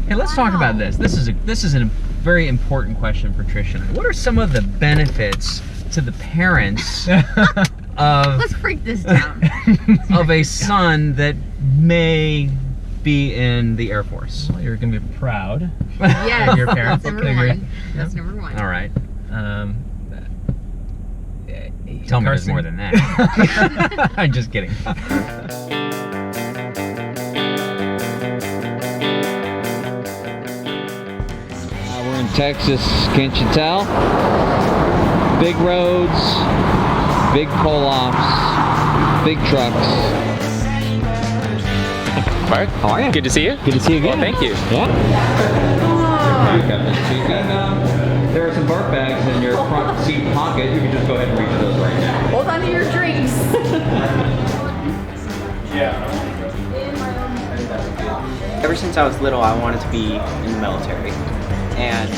Hey, let's talk about this. This is a very important question for Tricia. What are some of the benefits to the parents of let's break this down of a son that may be in the Air Force? Well, you're gonna be proud. Yes, of your parents. that's number one. That's number one. All right. Tell me there's more than that. I'm just kidding. We're in Texas, can't you tell? Big roads, big pull-offs, big trucks. Mark, How are you? good to see you. Good to see you again. Well, thank you. Yeah. There are some bark bags in your front seat pocket. You can just go ahead and reach those right now. Hold on to your drinks. Ever since I was little, I wanted to be in the military. And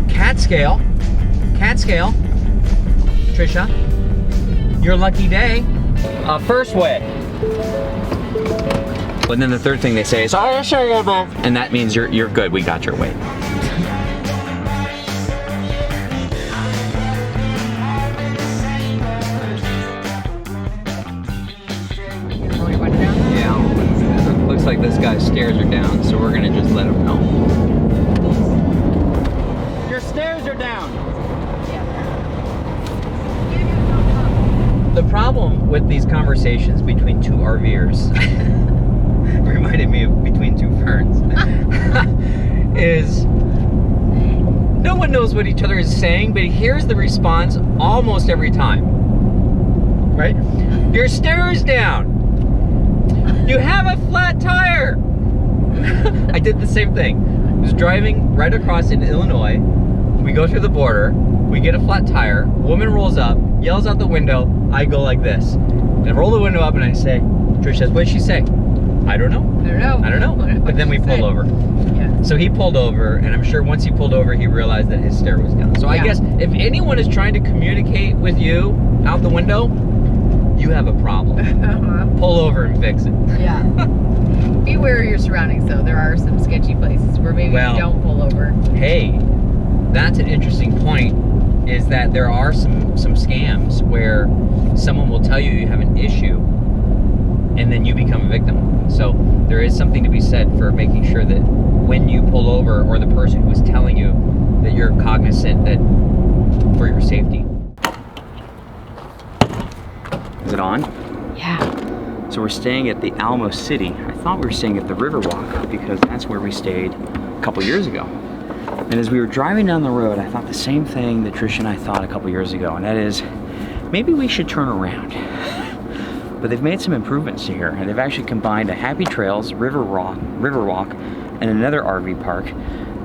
Cat scale. Tricia, your lucky day. First way. And then the third thing they say is, "Oh, sure, yeah, and that means you're good. We got your weight." Yeah. Looks like this guy's stairs are down, so we're gonna just let him know. Your stairs are down. The problem with these conversations between two RVers reminded me of between two ferns is no one knows what each other is saying, but here's the response almost every time, right? Your stairs down. You have a flat tire. I did the same thing. I was driving right across into Illinois. We go through the border. We get a flat tire. Woman rolls up, yells out the window. I go like this. And I roll the window up and I say, Trish says, "What did she say?" I don't know. I don't know. But then we pull over. Yeah. So he pulled over, and I'm sure once he pulled over, he realized that his stair was down. So I guess if anyone is trying to communicate with you out the window, you have a problem. Pull over and fix it. Yeah. Beware of your surroundings, though. There are some sketchy places where maybe you don't pull over. Hey, that's an interesting point, is that there are some scams where someone will tell you have an issue and then you become a victim. So there is something to be said for making sure that when you pull over, or the person who's telling you, that you're cognizant that for your safety. Is it on? Yeah. So we're staying at the Alamo City. I thought we were staying at the Riverwalk because that's where we stayed a couple years ago. And as we were driving down the road, I thought the same thing that Trish and I thought a couple years ago, and that is, maybe we should turn around. But they've made some improvements here, and they've actually combined a Happy Trails, Riverwalk, and another RV park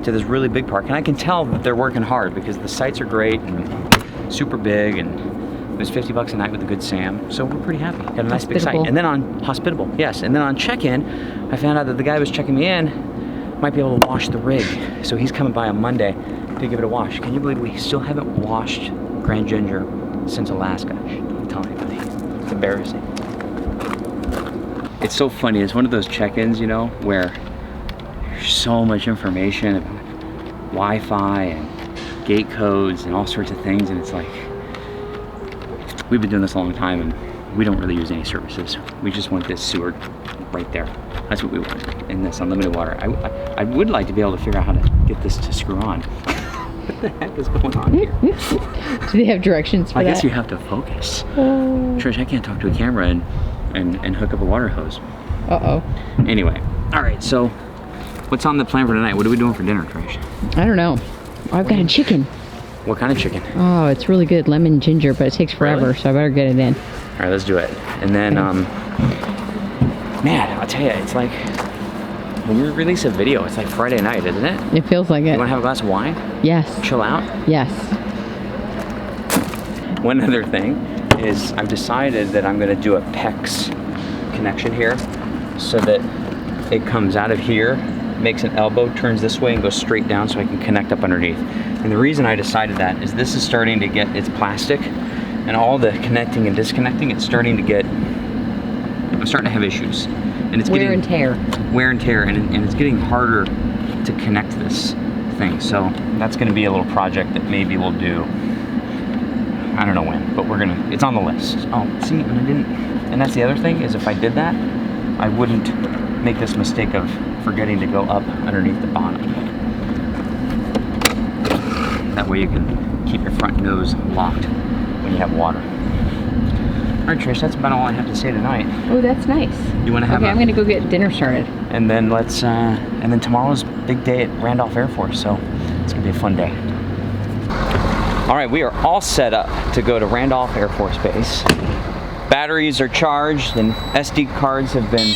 to this really big park. And I can tell that they're working hard because the sites are great and super big, and it was $50 a night with a good Sam. So we're pretty happy. Got a nice big site. And then on hospitable, yes. And then on check-in, I found out that the guy who was checking me in might be able to wash the rig. So he's coming by on Monday to give it a wash. Can you believe we still haven't washed Grand Ginger since Alaska? Don't tell anybody. It's embarrassing. It's so funny. It's one of those check-ins, you know, where there's so much information about Wi-Fi and gate codes and all sorts of things, and it's like, we've been doing this a long time and we don't really use any services. We just want this sewer right there. That's what we want, in this unlimited water. I would like to be able to figure out how to get this to screw on. What the heck is going on here? Do they have directions for that? I guess you have to focus. Trish, I can't talk to a camera and hook up a water hose. Uh-oh. Anyway, all right, so what's on the plan for tonight? What are we doing for dinner, Trish? I don't know. I've got a chicken. What kind of chicken? Oh, it's really good. Lemon ginger, but it takes forever, so I better get it in. All right, let's do it. And then, man, I'll tell you, it's like, when we release a video, it's like Friday night, isn't it? It feels like it. You want to have a glass of wine? Yes. Chill out? Yes. One other thing is I've decided that I'm going to do a PEX connection here so that it comes out of here, makes an elbow, turns this way, and goes straight down so I can connect up underneath. And the reason I decided that is this is starting to get, it's plastic, and all the connecting and disconnecting, it's starting to get starting to have issues, and it's Wear and tear. wear and tear, and it's getting harder to connect this thing. So that's going to be a little project that maybe we'll do. I don't know when, but it's on the list. Oh, see, and I didn't, and that's the other thing, is if I did that, I wouldn't make this mistake of forgetting to go up underneath the bottom. That way you can keep your front nose locked when you have water. All right, Trish, that's about all I have to say tonight. Oh, that's nice. You want to have Okay, I'm gonna go get dinner started. and then and then tomorrow's big day at Randolph Air Force, so it's gonna be a fun day. All right, we are all set up to go to Randolph Air Force Base. Batteries are charged and SD cards have been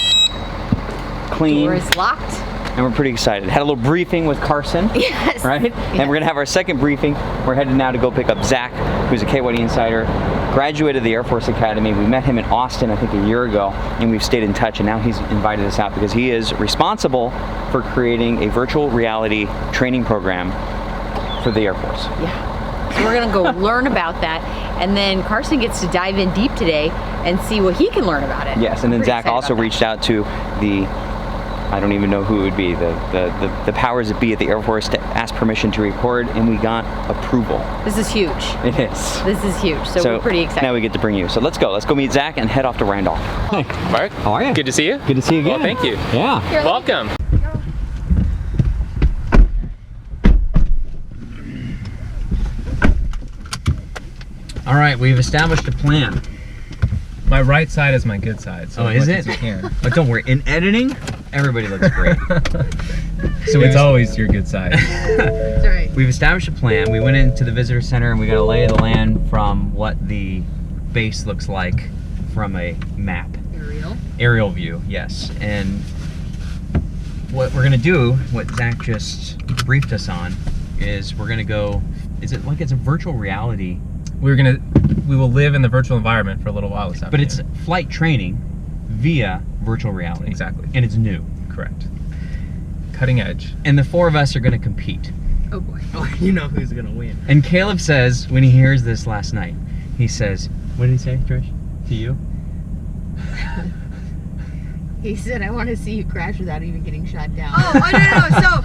cleaned. Door is locked. And we're pretty excited. Had a little briefing with Carson. Yes. Right? Yes. And we're gonna have our second briefing. We're headed now to go pick up Zach, who's a KYD Insider, graduated the Air Force Academy. We met him in Austin, I think a year ago, and we've stayed in touch, and now he's invited us out because he is responsible for creating a virtual reality training program for the Air Force. Yeah. So we're gonna go learn about that, and then Carson gets to dive in deep today and see what he can learn about it. Yes, and then I'm pretty Zach excited also about reached out to the, I don't even know who it would be, the powers that be at the Air Force to ask permission to record, and we got approval. that. This is huge. It is. This is huge. So we're pretty excited. Now we get to bring you. So let's go meet Zach and head off to Randolph. Hey, Mark, how are you? good to see you. Good to see you again. Well, thank you. Yeah. Here, let me- Welcome. All right, we've established a plan. My right side is my good side. So Oh, as is much it? as you can. But don't worry, in editing, everybody looks great. So it's always your good side. That's right. We've established a plan. We went into the visitor center and we got a lay of the land from what the base looks like from a map. Ariel. Aerial view, yes. And what we're gonna do, what Zach just briefed us on, is we're gonna go, is it like it's a virtual reality? We will live in the virtual environment for a little while this afternoon. But it's flight training via virtual reality. Exactly. And it's new. Correct. Cutting edge. And the four of us are gonna compete. Oh boy. Oh, you know who's gonna win. And Caleb says, when he hears this last night, he says, what did he say, Trish? To you? He said, I want to see you crash without even getting shot down. Oh,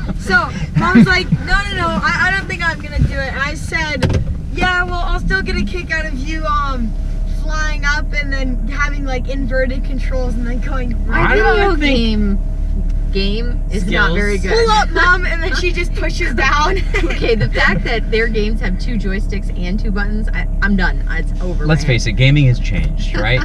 no. So Mom's like, no, I don't think I'm gonna do it. And I said, yeah, well, I'll still get a kick out of you, flying up and then having like inverted controls and then going. Our video game is not very good. Pull up, Mom, and then she just pushes down. Okay, the fact that their games have 2 joysticks and 2 buttons, I'm done. It's over. Let's face it, gaming has changed, right?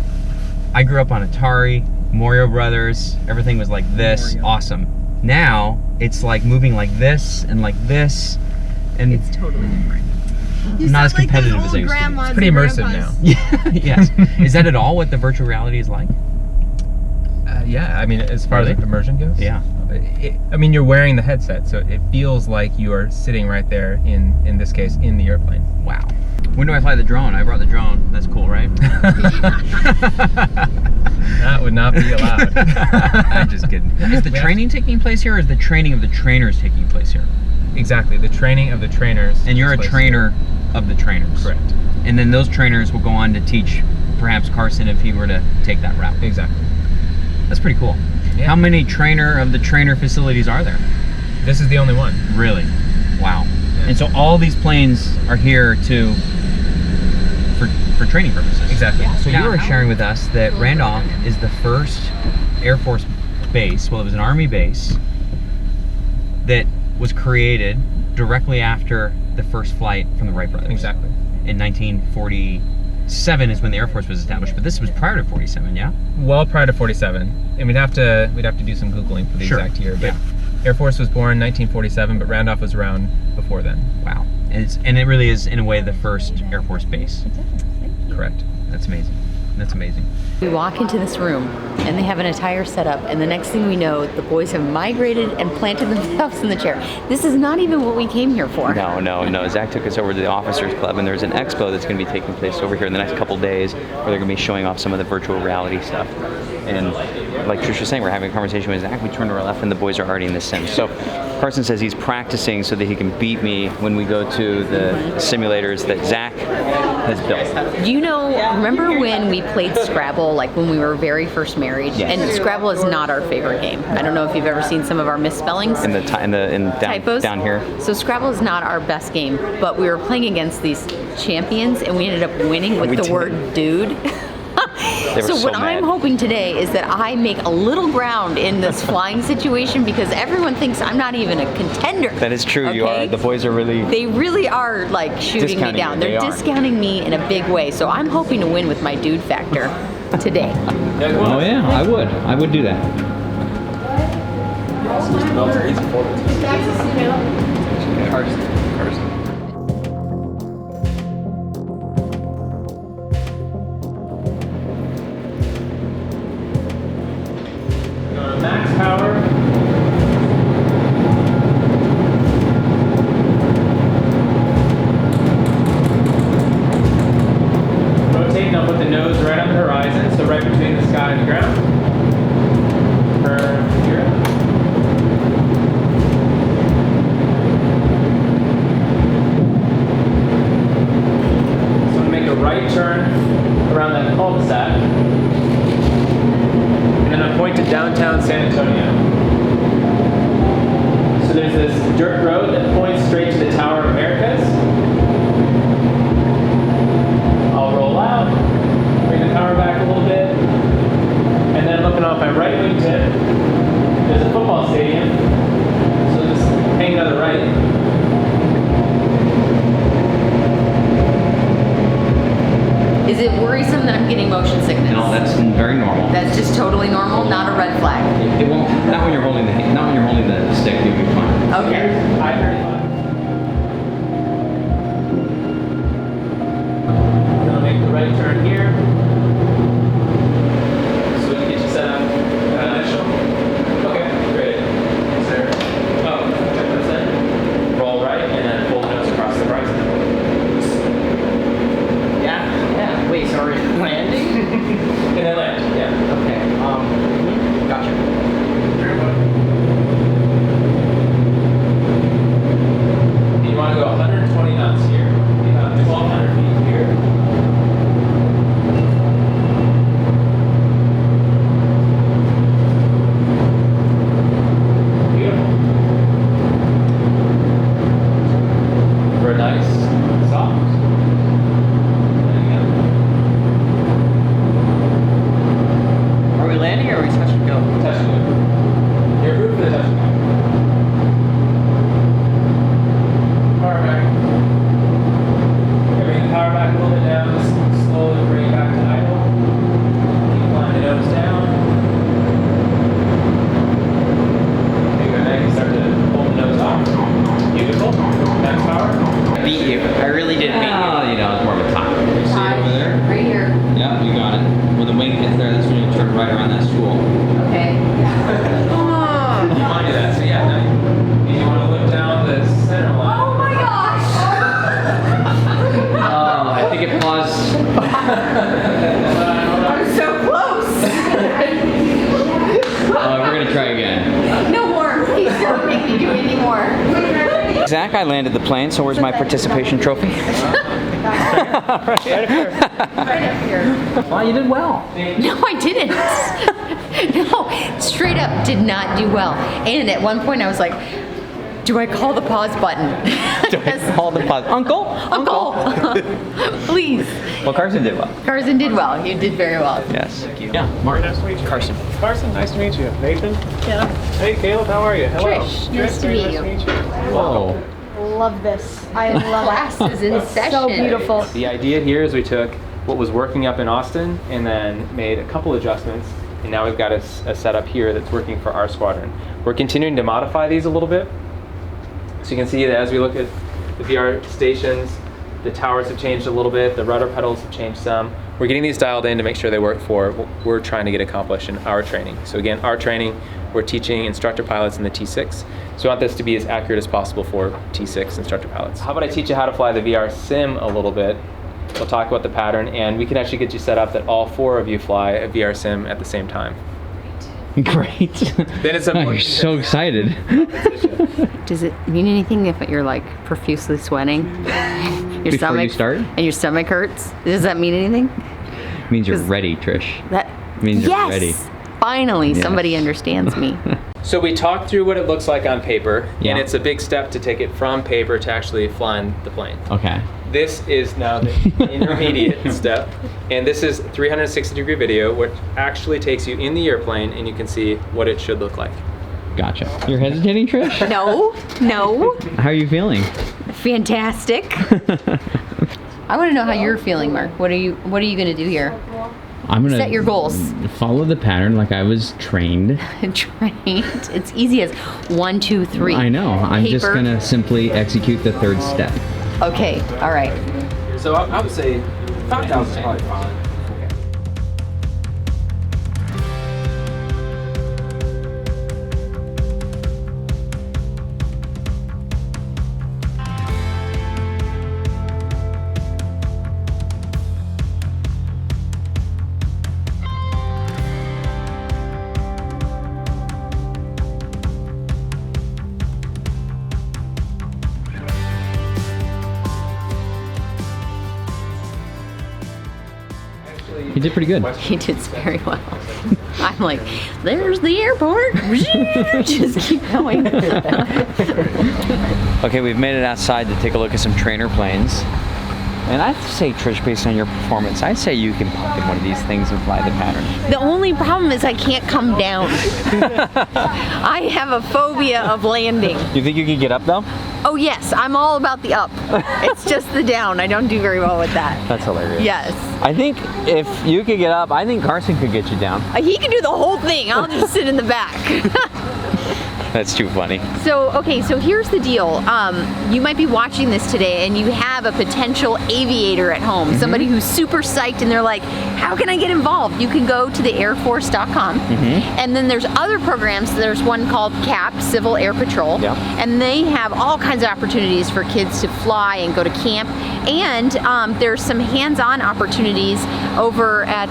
I grew up on Atari, Mario Brothers, everything was like this, awesome. Now, it's like moving like this, and and It's totally different. You not as sound like competitive those as I old used to be. grandmas It's pretty and immersive grandpas. now. Yeah, yes. Is that at all what the virtual reality is like? Yeah, I mean, as far Really? as immersion goes. Yeah. I mean, you're wearing the headset, so it feels like you are sitting right there in this case, in the airplane. Wow. When do I fly the drone? I brought the drone. That's cool, right? That would not be allowed. I'm just kidding. Is the training taking place here, or is the training of the trainers taking place here? Exactly, the training of the trainers. And you're a takes place trainer of the trainers. here. Correct. And then those trainers will go on to teach perhaps Carson if he were to take that route. Exactly. That's pretty cool. Yeah. How many trainer of the trainer facilities are there? This is the only one. Really? Wow. Yeah. And so all these planes are here for training purposes. Exactly. So Yeah. you were sharing with us that Randolph is the first Air Force base, well, it was an Army base, that was created directly after the first flight from the Wright brothers. Exactly. In 1947 is when the Air Force was established, but this was prior to 47, yeah? Well prior to 47, and we'd have to do some googling for the Sure. exact year. But Yeah. Air Force was born in 1947, but Randolph was around before then. Wow. And it really is, in a way, the first Air Force base. Correct. That's amazing. That's amazing. We walk into this room and they have an attire set up, and the next thing we know, the boys have migrated and planted themselves in the chair. This is not even what we came here for. No. Zach took us over to the Officers Club, and there's an expo that's going to be taking place over here in the next couple days where they're going to be showing off some of the virtual reality stuff. And like Trish was saying, we're having a conversation with Zach. We turn to our left, and the boys are already in the sim. So Carson says he's practicing so that he can beat me when we go to the simulators that Zach has built. Do you know, remember when we played Scrabble, like when we were very first married? Yes. And Scrabble is not our favorite game. I don't know if you've ever seen some of our misspellings. In Typos. down here. So Scrabble is not our best game, but we were playing against these champions and we ended up winning with the word dude. So what I'm hoping today is that I make a little ground in this flying situation because everyone thinks I'm not even a contender. That is true. Okay? You are. The boys are really. They really are like shooting me down. They're discounting me in a big way. So I'm hoping to win with my dude factor today. Oh yeah, I would do that. Carson. Max power. Rotate and I'll put the nose right on the horizon, so right between the sky and the ground. Turn here. So I'm going to make a right turn around that cul-de-sac. And then I point to downtown San Antonio. So there's this dirt road that points straight to the Tower of Americas. I'll roll out, bring the power back a little bit, and then looking off my right wingtip, there's a football stadium. So just hang to the right. Is it worrisome that I'm getting motion sickness? No, that's very normal. That's just totally normal, not a red flag. It won't. Not when you're holding the stick. You'll be fine. Okay. I-35. Gonna make the right turn here. So we can get you set up. Okay, great. Is there? Oh, check this in. Roll right and then pull the nose across the horizon. Yeah. Wait, so are we landing? And then land. Yeah. Okay. Gotcha. You want to go 120 knots here. 1,200 feet here. Beautiful. For a nice, soft. There you Are we landing or are we touch and go? go. Touch and go. You're good for the touch and go. Power back. Bring the power back a little bit down, just slowly bring it back to idle. Keep flying the nose down. There you go, now you can start to pull the nose off. Beautiful. Max power. Beat you. I really did beat you. Oh, you know, it's more of a top. You see it over there? Right here. Yep, you got it. When the wing hits there, that's when you turn right around that stool. Okay. You want to do that, so yeah, now you want to look down the center line. Oh my gosh! Oh, I think it paused. I'm so close! We're gonna try again. No more. Please don't make me do it anymore. Zach, I landed the plane, so where's my participation trophy? Right up here. Well, you did well. No, I didn't. No, straight up did not do well. And at one point I was like, do I call the pause button? Do I call the pause? Uncle? Uncle! Please. Well, Carson did well. Carson did well. You did very well. Yes. Yeah, Mark. Nice to meet you. Carson. Carson, nice to meet you. Nathan? Yeah. Hey, Caleb, how are you? Hello. Trish, nice to meet you. Whoa. Love this. I love Class is in session. So beautiful. The idea here is we took what was working up in Austin and then made a couple adjustments, and now we've got a setup here that's working for our squadron. We're continuing to modify these a little bit. So you can see that as we look at the VR stations, the towers have changed a little bit, the rudder pedals have changed some. We're getting these dialed in to make sure they work for what we're trying to get accomplished in our training. So again, our training, we're teaching instructor pilots in the T6. So we want this to be as accurate as possible for T6 instructor pilots. How about I teach you how to fly the VR sim a little bit? We'll talk about the pattern, and we can actually get you set up that all four of you fly a VR sim at the same time. Great. Then it's Oh, you're so excited. Does it mean anything if you're like profusely sweating? Your before you start? And your stomach hurts. Does that mean anything? It means you're ready, Trish. That It means you're ready. Finally, Yes. somebody understands me. So we talked through what it looks like on paper, Yeah. and it's a big step to take it from paper to actually flying the plane. Okay. This is now the intermediate step, and this is 360-degree video, which actually takes you in the airplane, and you can see what it should look like. Gotcha. You're hesitating, Trish? No. How are you feeling? Fantastic. I want to know how you're feeling, Mark. What are you going to do here? I'm gonna Set your goals. Follow the pattern like I was trained. Trained. It's easy as 1, 2, 3. I know. I'm just Paper. gonna simply execute the third step. Okay. All right. So I would say 5,000 is probably fine. You did pretty good. He did very well. I'm like, there's the airport. Just keep going. Okay, we've made it outside to take a look at some trainer planes. And I'd say, Trish, based on your performance, I'd say you can pop in one of these things and fly the pattern. The only problem is I can't come down. I have a phobia of landing. You think you can get up though? Oh yes, I'm all about the up. It's just the down. I don't do very well with that. That's hilarious. Yes. I think if you could get up, I think Carson could get you down. He can do the whole thing. I'll just sit in the back. That's too funny. So, okay, so here's the deal. You might be watching this today and you have a potential aviator at home, somebody who's super psyched and they're like, how can I get involved? You can go to the airforce.com and then there's other programs. There's one called CAP, Civil Air Patrol, Yeah. and they have all kinds of opportunities for kids to fly and go to camp. And there's some hands-on opportunities over at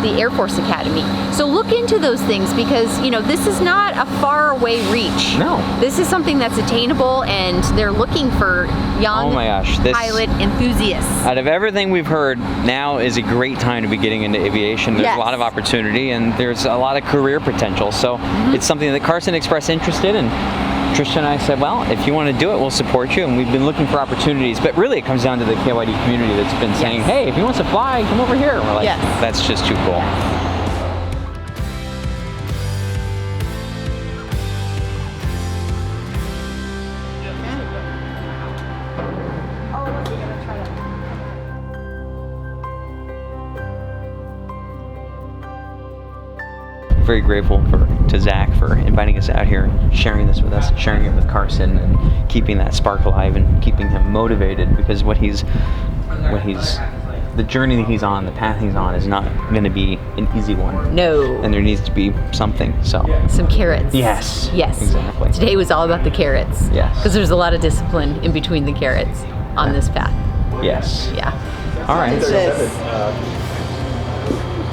the Air Force Academy. So look into those things because, you know, this is not a far away reach. No. This is something that's attainable and they're looking for young Oh my gosh, this- pilot enthusiasts. Out of everything we've heard, now is a great time to be getting into aviation. There's Yes. a lot of opportunity and there's a lot of career potential. So it's something that Carson expressed interest in, and Trisha and I said, well, if you want to do it, we'll support you. And we've been looking for opportunities, but really it comes down to the KYD community that's been saying, hey, if he wants to fly, come over here. And we're like, Yes. that's just too cool. Very grateful to Zach for inviting us out here and sharing this with us, sharing it with Carson, and keeping that spark alive and keeping him motivated, because the journey that he's on, the path he's on, is not going to be an easy one. No. And there needs to be something. So Some carrots. yes, Yes. exactly. Today was all about the carrots. Yes. Because there's a lot of discipline in between the carrots on this path. Yes. Yeah. All right.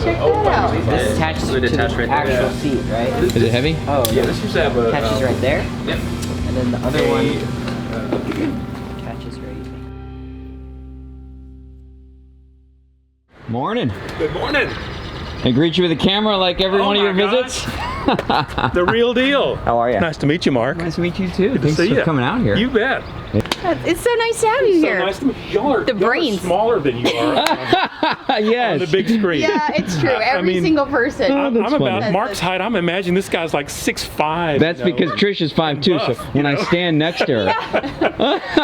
Check that out. This attaches to the actual seat, right? Is it heavy? Oh, Yeah, this used to have a... attaches right there. Yep. And then the other one attaches right here. Morning. Good morning. I greet you with a camera like every Oh one of your my visits. The real deal. How are you? Nice to meet you, Mark. Nice to meet you too. Good to Thanks see for you. coming out here. You bet. It's so nice to have you So here. nice to meet you. Y'all are brains. smaller than you are Yes. on the big screen. Yeah, it's true. I Every mean, single person. I'm that's funny. about Mark's height. I'm imagining this guy's like 6'5". That's you know. because Trish is 5'2", so buff, when you I know? stand next to her,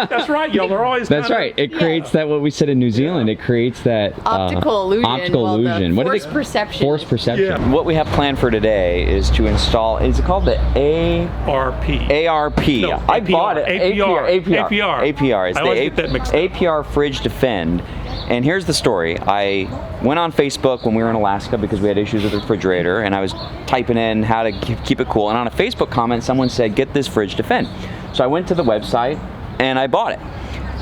That's right. Y'all are always. that's kinda- right. It creates that, what we said in New Zealand. It creates that Optical illusion. Optical well, illusion. The What do forced they? perception. Forced perception. Yeah. What we have planned for today is to install. Is it called the RP. ARP? No, I APR. bought it. APR. APR. It's I always get that mixed up. APR Fridge Defend. And here's the story. I went on Facebook when we were in Alaska because we had issues with the refrigerator, and I was typing in how to keep it cool. And on a Facebook comment, someone said, "Get this Fridge Defend." So I went to the website and I bought it.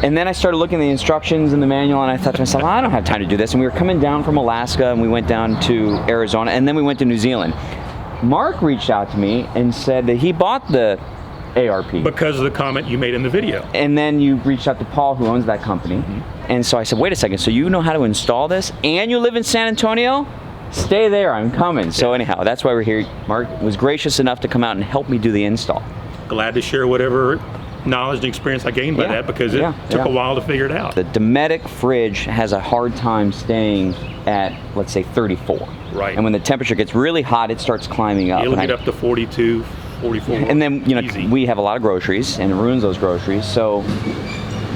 And then I started looking at the instructions and the manual, and I thought to myself, I don't have time to do this. And we were coming down from Alaska, and we went down to Arizona, and then we went to New Zealand. Mark reached out to me and said that he bought the ARP. Because of the comment you made in the video. And then you reached out to Paul, who owns that company. And so I said, wait a second, so you know how to install this and you live in San Antonio? Stay there, I'm coming. So anyhow, that's why we're here. Mark was gracious enough to come out and help me do the install. Glad to share whatever knowledge and experience I gained by that, because it took a while to figure it out. The Dometic fridge has a hard time staying at, let's say, 34. Right. And when the temperature gets really hot, it starts climbing up. It'll get up to 42, 44. And then, you know, easy. we have a lot of groceries and it ruins those groceries. So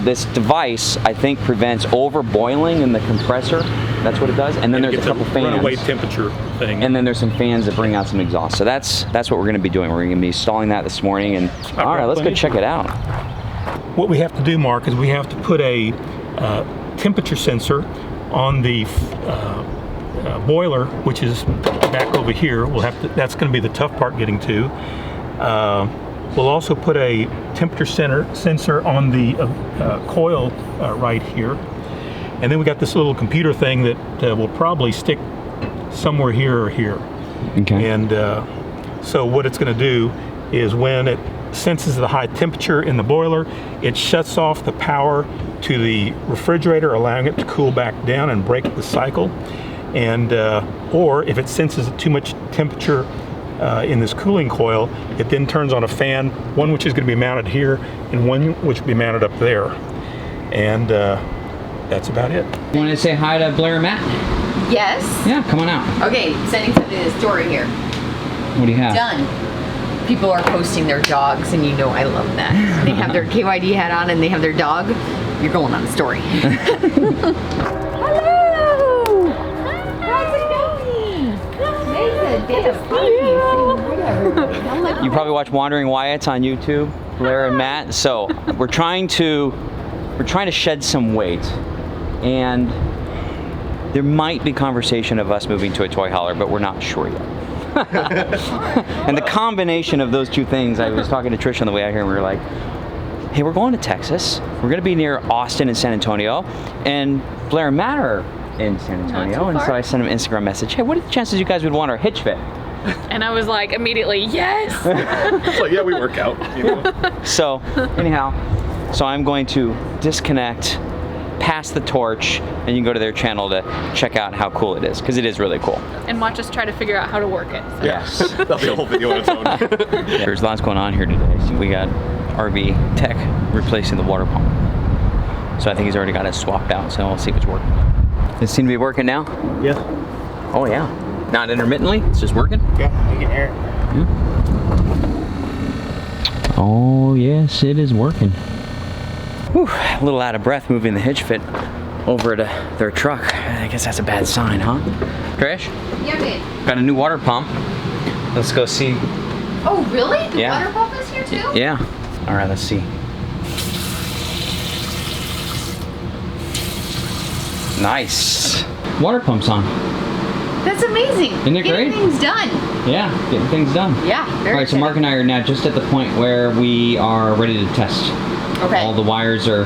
this device, I think, prevents overboiling in the compressor. That's what it does. And then there's a couple fans. Runaway temperature thing. And then there's some fans that bring out some exhaust. So that's what we're going to be doing. We're going to be installing that this morning. And all right, let's go check it out. What we have to do, Mark, is we have to put a temperature sensor on the boiler, which is back over here. We'll have to. That's going to be the tough part getting to. We'll also put a temperature sensor on the coil right here. And then we got this little computer thing that will probably stick somewhere here or here. Okay. And so what it's going to do is when it senses the high temperature in the boiler, it shuts off the power to the refrigerator, allowing it to cool back down and break the cycle. And or if it senses too much temperature in this cooling coil, it then turns on a fan, one which is going to be mounted here and one which will be mounted up there. And that's about it. You want to say hi to Blair and Matt? Yes. Yeah, come on out. Okay, sending something to the story here. What do you have? Done. People are posting their dogs, and you know I love that. They have their KYD hat on, and they have their dog. You're going on a story. Hello. How's it going? Today's a day of fun. You probably watch Wandering Wyatts on YouTube, Blair and Matt. So we're trying to shed some weight, and there might be conversation of us moving to a toy hauler, but we're not sure yet. And the combination of those two things, I was talking to Trish on the way out here, and we were like, hey, we're going to Texas. We're going to be near Austin and San Antonio, and Blair and Matt are in San Antonio, and so I sent him an Instagram message, hey, what are the chances you guys would want our hitch fit? And I was like, immediately, yes! It's like, yeah, we work out. You know? So, anyhow, so I'm going to disconnect, pass the torch, and you can go to their channel to check out how cool it is, because it is really cool. And watch us try to figure out how to work it. So. Yes. That'll be a whole video on its own. There's lots going on here today. So we got RV Tech replacing the water pump. So I think he's already got it swapped out, so we'll see if it's working. Does it seem to be working now? Yeah. Oh yeah. Not intermittently, it's just working? Yeah, you can hear it. Yeah. Oh yes, it is working. Whew, a little out of breath moving the hitch fit over to their truck. I guess that's a bad sign, huh? Trish? Yeah, babe. Got a new water pump. Let's go see. Oh, really? The Yeah. water pump is here too? Yeah. All right, let's see. Nice. Water pump's on. That's amazing. Isn't it Getting great? things done. Yeah, getting things done. Yeah, very All right, so Mark and I are now just at the point where we are ready to test. Okay. All the wires are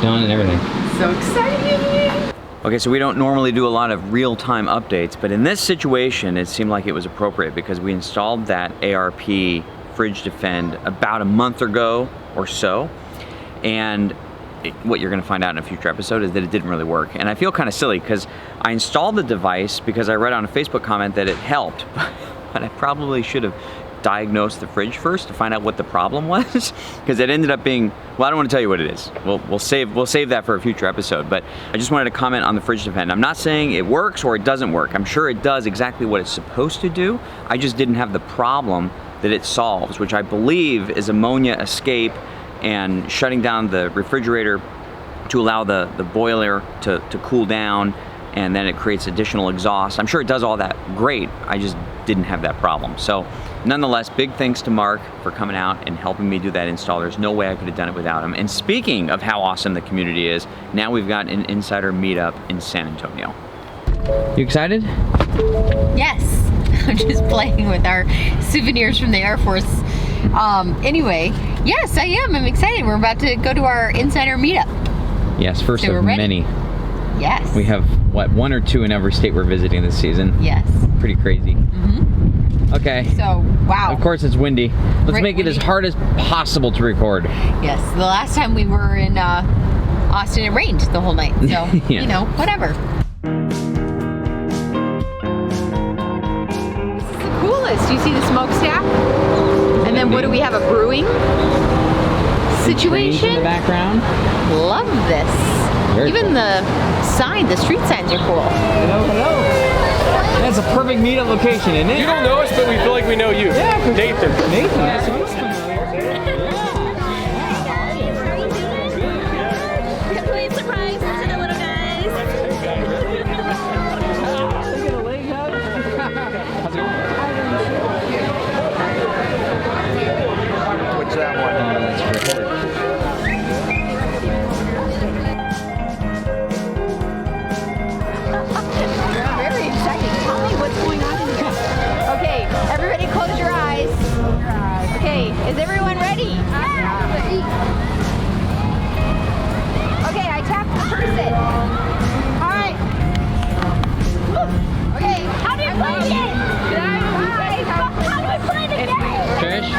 done and everything. So exciting. Okay, so we don't normally do a lot of real-time updates, but in this situation, it seemed like it was appropriate because we installed that ARP Fridge Defend about a month ago or so, and what you're going to find out in a future episode is that it didn't really work. And I feel kind of silly because I installed the device because I read on a Facebook comment that it helped, but I probably should have diagnosed the fridge first to find out what the problem was, because it ended up being, well, I don't want to tell you what it is. We'll save that for a future episode, but I just wanted to comment on the Fridge Defend. I'm not saying it works or it doesn't work. I'm sure it does exactly what it's supposed to do. I just didn't have the problem that it solves, which I believe is ammonia escape and shutting down the refrigerator to allow the boiler to cool down, and then it creates additional exhaust. I'm sure it does all that great. I just didn't have that problem. So nonetheless, big thanks to Mark for coming out and helping me do that install. There's no way I could have done it without him. And speaking of how awesome the community is, now we've got an insider meetup in San Antonio. You excited? Yes. I'm just playing with our souvenirs from the Air Force. Anyway, yes, I am. I'm excited. We're about to go to our insider meetup. Yes, first So of we're ready. many. Yes. We have, what, 1 or 2 in every state we're visiting this season. Yes. Pretty crazy. Okay. So, wow. Of course it's windy. Let's Right, make it as windy. hard as possible to record. Yes, the last time we were in Austin, it rained the whole night. So, Yeah. you know, whatever. This is the coolest. Do you see the smokestack? And then what do we have? A brewing Trains in situation? the background. Love this. Very Even cool. the sign, the street signs are cool. Hello, hello. That's a perfect meetup location, isn't it? You don't know us, but we feel like we know you. Yeah, Nathan. Nathan, that's awesome. Complete surprise to the little guys. What's that one? Oh, that's perfect. Very exciting. Tell me what's going on in here. Okay, everybody close your eyes. Okay, is everyone ready? Okay, I tapped the person. All right. Okay, how do you play the game? How do I play the game? Trish,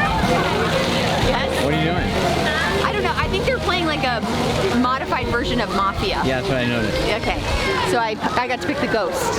Yes? what are you doing? I don't know. I think they're playing like a modified version of Mafia. Yeah, that's what I noticed. Okay, so I got to pick the ghost.